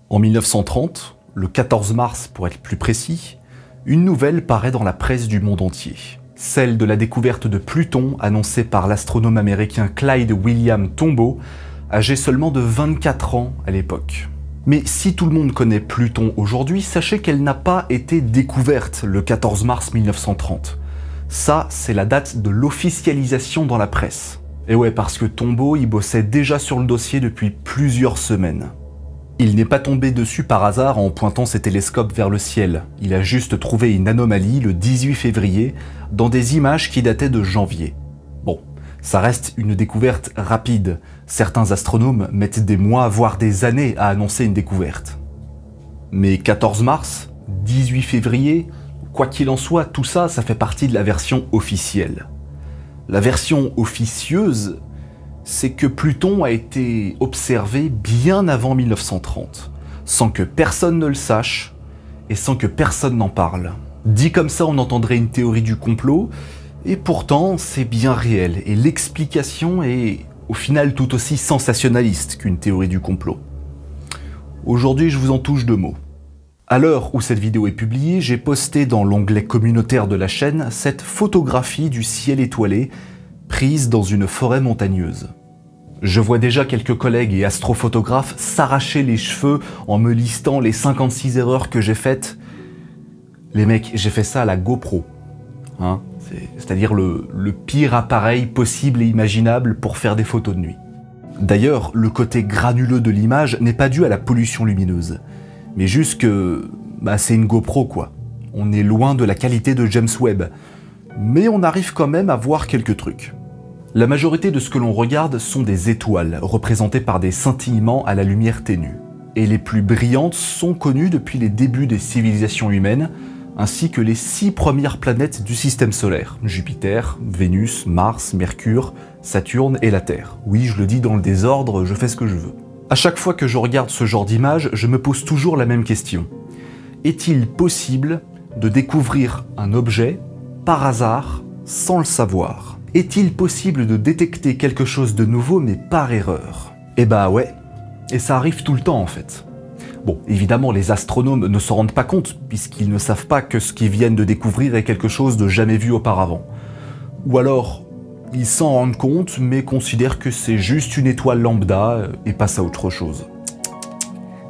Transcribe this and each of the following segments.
En 1930, le 14 mars pour être plus précis, une nouvelle paraît dans la presse du monde entier. Celle de la découverte de Pluton annoncée par l'astronome américain Clyde William Tombaugh, âgé seulement de 24 ans à l'époque. Mais si tout le monde connaît Pluton aujourd'hui, sachez qu'elle n'a pas été découverte le 14 mars 1930. Ça, c'est la date de l'officialisation dans la presse. Et ouais, parce que Tombaugh y bossait déjà sur le dossier depuis plusieurs semaines. Il n'est pas tombé dessus par hasard en pointant ses télescopes vers le ciel. Il a juste trouvé une anomalie le 18 février dans des images qui dataient de janvier. Bon, ça reste une découverte rapide. Certains astronomes mettent des mois, voire des années à annoncer une découverte. Mais 14 mars, 18 février, quoi qu'il en soit, tout ça, ça fait partie de la version officielle. La version officieuse, c'est que Pluton a été observé bien avant 1930, sans que personne ne le sache et sans que personne n'en parle. Dit comme ça, on entendrait une théorie du complot, et pourtant c'est bien réel, et l'explication est au final tout aussi sensationnaliste qu'une théorie du complot. Aujourd'hui, je vous en touche 2 mots. À l'heure où cette vidéo est publiée, j'ai posté dans l'onglet communautaire de la chaîne cette photographie du ciel étoilé prise dans une forêt montagneuse. Je vois déjà quelques collègues et astrophotographes s'arracher les cheveux en me listant les 56 erreurs que j'ai faites. Les mecs, j'ai fait ça à la GoPro. Hein, c'est-à-dire le pire appareil possible et imaginable pour faire des photos de nuit. D'ailleurs, le côté granuleux de l'image n'est pas dû à la pollution lumineuse, mais juste que c'est une GoPro quoi. On est loin de la qualité de James Webb, mais on arrive quand même à voir quelques trucs. La majorité de ce que l'on regarde sont des étoiles, représentées par des scintillements à la lumière ténue. Et les plus brillantes sont connues depuis les débuts des civilisations humaines, ainsi que les 6 premières planètes du système solaire, Jupiter, Vénus, Mars, Mercure, Saturne et la Terre. Oui, je le dis dans le désordre, je fais ce que je veux. À chaque fois que je regarde ce genre d'image, je me pose toujours la même question. Est-il possible de découvrir un objet, par hasard, sans le savoir ? Est-il possible de détecter quelque chose de nouveau mais par erreur? Eh bah ouais, et ça arrive tout le temps en fait. Bon, évidemment les astronomes ne s'en rendent pas compte puisqu'ils ne savent pas que ce qu'ils viennent de découvrir est quelque chose de jamais vu auparavant. Ou alors, ils s'en rendent compte mais considèrent que c'est juste une étoile lambda et passent à autre chose.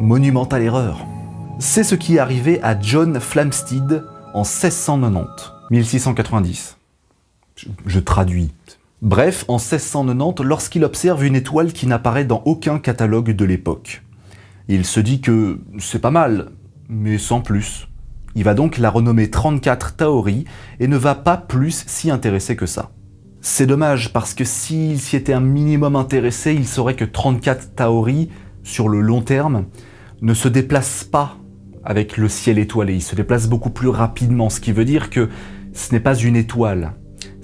Monumentale erreur. C'est ce qui est arrivé à John Flamsteed en 1690, 1690. Je traduis. Bref, en 1690, lorsqu'il observe une étoile qui n'apparaît dans aucun catalogue de l'époque. Il se dit que c'est pas mal, mais sans plus. Il va donc la renommer 34 Tauri et ne va pas plus s'y intéresser que ça. C'est dommage parce que s'il s'y était un minimum intéressé, il saurait que 34 Tauri, sur le long terme, ne se déplacent pas avec le ciel étoilé. Il se déplace beaucoup plus rapidement, ce qui veut dire que ce n'est pas une étoile.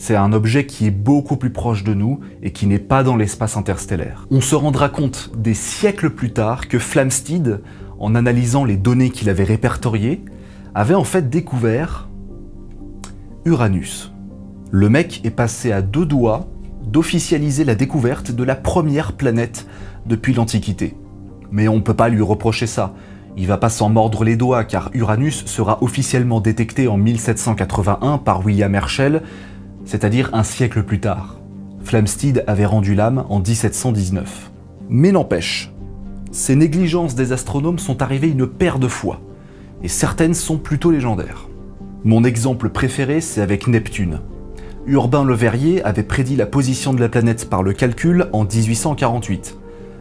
C'est un objet qui est beaucoup plus proche de nous et qui n'est pas dans l'espace interstellaire. On se rendra compte des siècles plus tard que Flamsteed, en analysant les données qu'il avait répertoriées, avait en fait découvert Uranus. Le mec est passé à 2 doigts d'officialiser la découverte de la première planète depuis l'Antiquité. Mais on ne peut pas lui reprocher ça. Il va pas s'en mordre les doigts car Uranus sera officiellement détecté en 1781 par William Herschel, c'est-à-dire un siècle plus tard. Flamsteed avait rendu l'âme en 1719. Mais n'empêche, ces négligences des astronomes sont arrivées une paire de fois, et certaines sont plutôt légendaires. Mon exemple préféré, c'est avec Neptune. Urbain Le Verrier avait prédit la position de la planète par le calcul en 1848,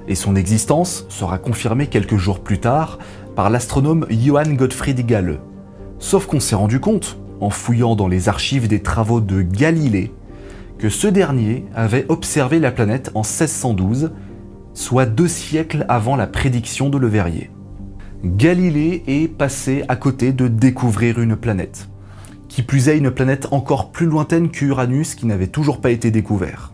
et son existence sera confirmée quelques jours plus tard par l'astronome Johann Gottfried Galle. Sauf qu'on s'est rendu compte, en fouillant dans les archives des travaux de Galilée, que ce dernier avait observé la planète en 1612, soit 2 siècles avant la prédiction de Le Verrier. Galilée est passé à côté de découvrir une planète. Qui plus est, une planète encore plus lointaine qu'Uranus qui n'avait toujours pas été découvert.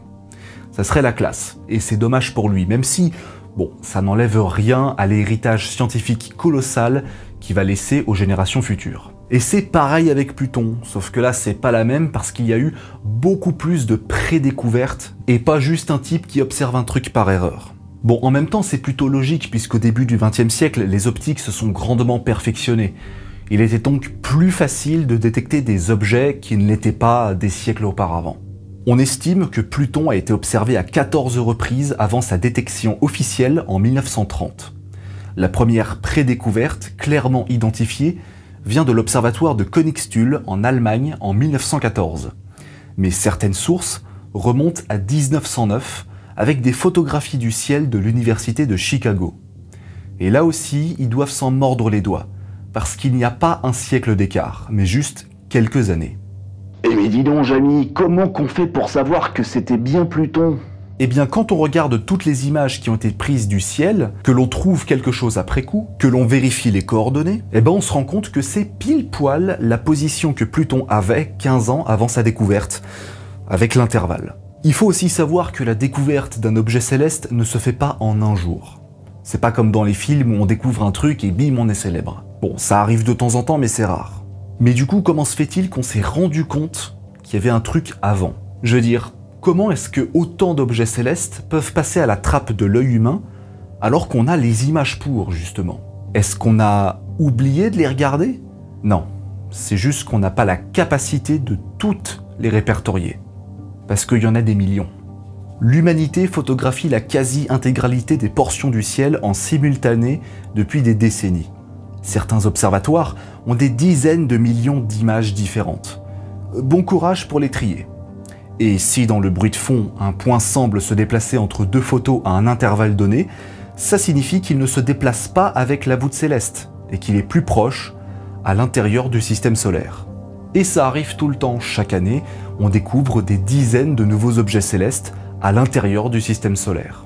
Ça serait la classe, et c'est dommage pour lui, même si, bon, ça n'enlève rien à l'héritage scientifique colossal qu'il va laisser aux générations futures. Et c'est pareil avec Pluton, sauf que là c'est pas la même parce qu'il y a eu beaucoup plus de prédécouvertes et pas juste un type qui observe un truc par erreur. Bon, en même temps, c'est plutôt logique puisqu'au début du XXe siècle, les optiques se sont grandement perfectionnées. Il était donc plus facile de détecter des objets qui ne l'étaient pas des siècles auparavant. On estime que Pluton a été observé à 14 reprises avant sa détection officielle en 1930. La première prédécouverte, clairement identifiée, vient de l'observatoire de Königstuhl en Allemagne en 1914. Mais certaines sources remontent à 1909 avec des photographies du ciel de l'université de Chicago. Et là aussi, ils doivent s'en mordre les doigts, parce qu'il n'y a pas un siècle d'écart, mais juste quelques années. Eh mais dis donc, Jamy, comment qu'on fait pour savoir que c'était bien Pluton ? Eh bien, quand on regarde toutes les images qui ont été prises du ciel, que l'on trouve quelque chose après coup, que l'on vérifie les coordonnées, eh ben on se rend compte que c'est pile poil la position que Pluton avait 15 ans avant sa découverte, avec l'intervalle. Il faut aussi savoir que la découverte d'un objet céleste ne se fait pas en un jour. C'est pas comme dans les films où on découvre un truc et bim, on est célèbre. Bon, ça arrive de temps en temps, mais c'est rare. Mais du coup, comment se fait-il qu'on s'est rendu compte qu'il y avait un truc avant? Je veux dire, comment est-ce que autant d'objets célestes peuvent passer à la trappe de l'œil humain alors qu'on a les images pour, justement? Est-ce qu'on a oublié de les regarder? Non, c'est juste qu'on n'a pas la capacité de toutes les répertorier. Parce qu'il y en a des millions. L'humanité photographie la quasi-intégralité des portions du ciel en simultané depuis des décennies. Certains observatoires ont des dizaines de millions d'images différentes. Bon courage pour les trier. Et si dans le bruit de fond, un point semble se déplacer entre deux photos à un intervalle donné, ça signifie qu'il ne se déplace pas avec la voûte céleste, et qu'il est plus proche, à l'intérieur du système solaire. Et ça arrive tout le temps, chaque année, on découvre des dizaines de nouveaux objets célestes à l'intérieur du système solaire.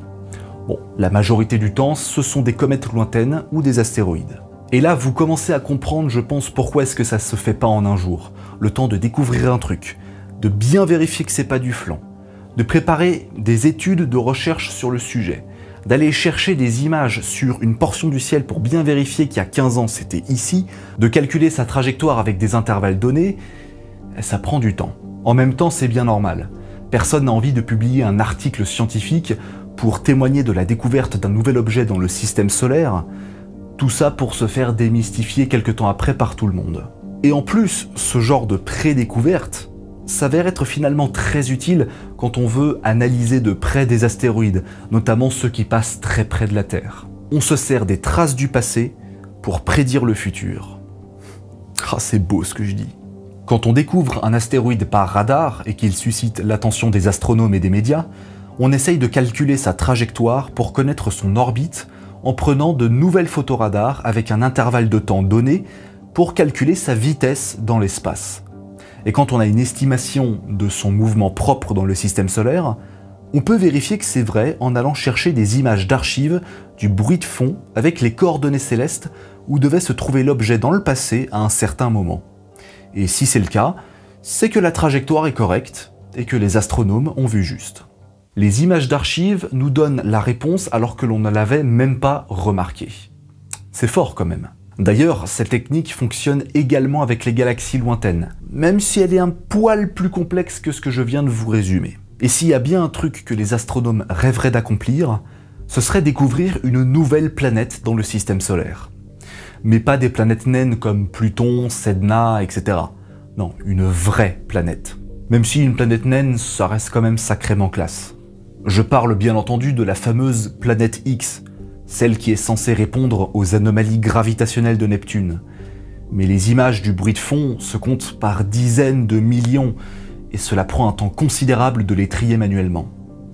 Bon, la majorité du temps, ce sont des comètes lointaines ou des astéroïdes. Et là, vous commencez à comprendre, je pense, pourquoi est-ce que ça se fait pas en un jour. Le temps de découvrir un truc, de bien vérifier que c'est pas du flan, de préparer des études de recherche sur le sujet, d'aller chercher des images sur une portion du ciel pour bien vérifier qu'il y a 15 ans c'était ici, de calculer sa trajectoire avec des intervalles donnés, ça prend du temps. En même temps, c'est bien normal. Personne n'a envie de publier un article scientifique pour témoigner de la découverte d'un nouvel objet dans le système solaire, tout ça pour se faire démystifier quelque temps après par tout le monde. Et en plus, ce genre de pré-découverte s'avère être finalement très utile quand on veut analyser de près des astéroïdes, notamment ceux qui passent très près de la Terre. On se sert des traces du passé pour prédire le futur. Ah, c'est beau ce que je dis. Quand on découvre un astéroïde par radar et qu'il suscite l'attention des astronomes et des médias, on essaye de calculer sa trajectoire pour connaître son orbite en prenant de nouvelles photos radars avec un intervalle de temps donné pour calculer sa vitesse dans l'espace. Et quand on a une estimation de son mouvement propre dans le système solaire, on peut vérifier que c'est vrai en allant chercher des images d'archives du bruit de fond avec les coordonnées célestes où devait se trouver l'objet dans le passé à un certain moment. Et si c'est le cas, c'est que la trajectoire est correcte et que les astronomes ont vu juste. Les images d'archives nous donnent la réponse alors que l'on ne l'avait même pas remarqué. C'est fort quand même. D'ailleurs, cette technique fonctionne également avec les galaxies lointaines, même si elle est un poil plus complexe que ce que je viens de vous résumer. Et s'il y a bien un truc que les astronomes rêveraient d'accomplir, ce serait découvrir une nouvelle planète dans le système solaire. Mais pas des planètes naines comme Pluton, Sedna, etc. Non, une vraie planète. Même si une planète naine, ça reste quand même sacrément classe. Je parle bien entendu de la fameuse planète X, celle qui est censée répondre aux anomalies gravitationnelles de Neptune. Mais les images du bruit de fond se comptent par dizaines de millions, et cela prend un temps considérable de les trier manuellement.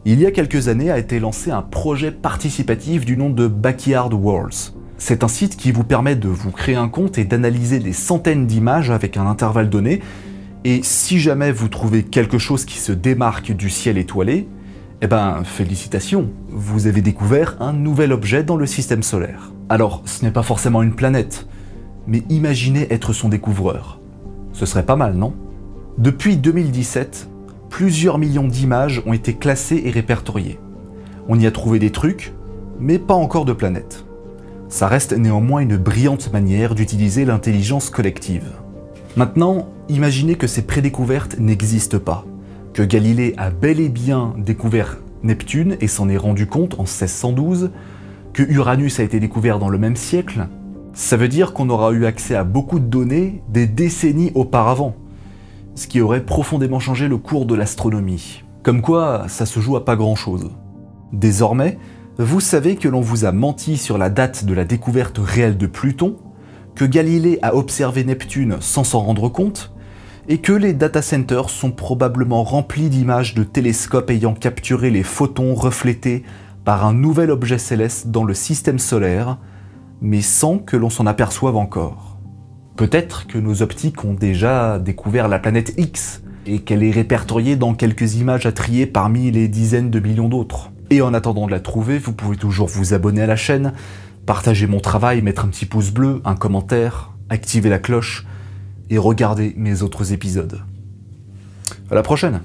Il y a quelques années a été lancé un projet participatif du nom de Backyard Worlds. C'est un site qui vous permet de vous créer un compte et d'analyser des centaines d'images avec un intervalle donné, et si jamais vous trouvez quelque chose qui se démarque du ciel étoilé, eh ben, félicitations, vous avez découvert un nouvel objet dans le système solaire. Alors, ce n'est pas forcément une planète, mais imaginez être son découvreur. Ce serait pas mal, non? Depuis 2017, plusieurs millions d'images ont été classées et répertoriées. On y a trouvé des trucs, mais pas encore de planètes. Ça reste néanmoins une brillante manière d'utiliser l'intelligence collective. Maintenant, imaginez que ces prédécouvertes n'existent pas, que Galilée a bel et bien découvert Neptune et s'en est rendu compte en 1612, que Uranus a été découvert dans le même siècle, ça veut dire qu'on aura eu accès à beaucoup de données des décennies auparavant, ce qui aurait profondément changé le cours de l'astronomie. Comme quoi, ça se joue à pas grand-chose. Désormais, vous savez que l'on vous a menti sur la date de la découverte réelle de Pluton, que Galilée a observé Neptune sans s'en rendre compte, et que les data centers sont probablement remplis d'images de télescopes ayant capturé les photons reflétés par un nouvel objet céleste dans le système solaire, mais sans que l'on s'en aperçoive encore. Peut-être que nos optiques ont déjà découvert la planète X, et qu'elle est répertoriée dans quelques images à trier parmi les dizaines de millions d'autres. Et en attendant de la trouver, vous pouvez toujours vous abonner à la chaîne, partager mon travail, mettre un petit pouce bleu, un commentaire, activer la cloche, et regarder mes autres épisodes. À la prochaine!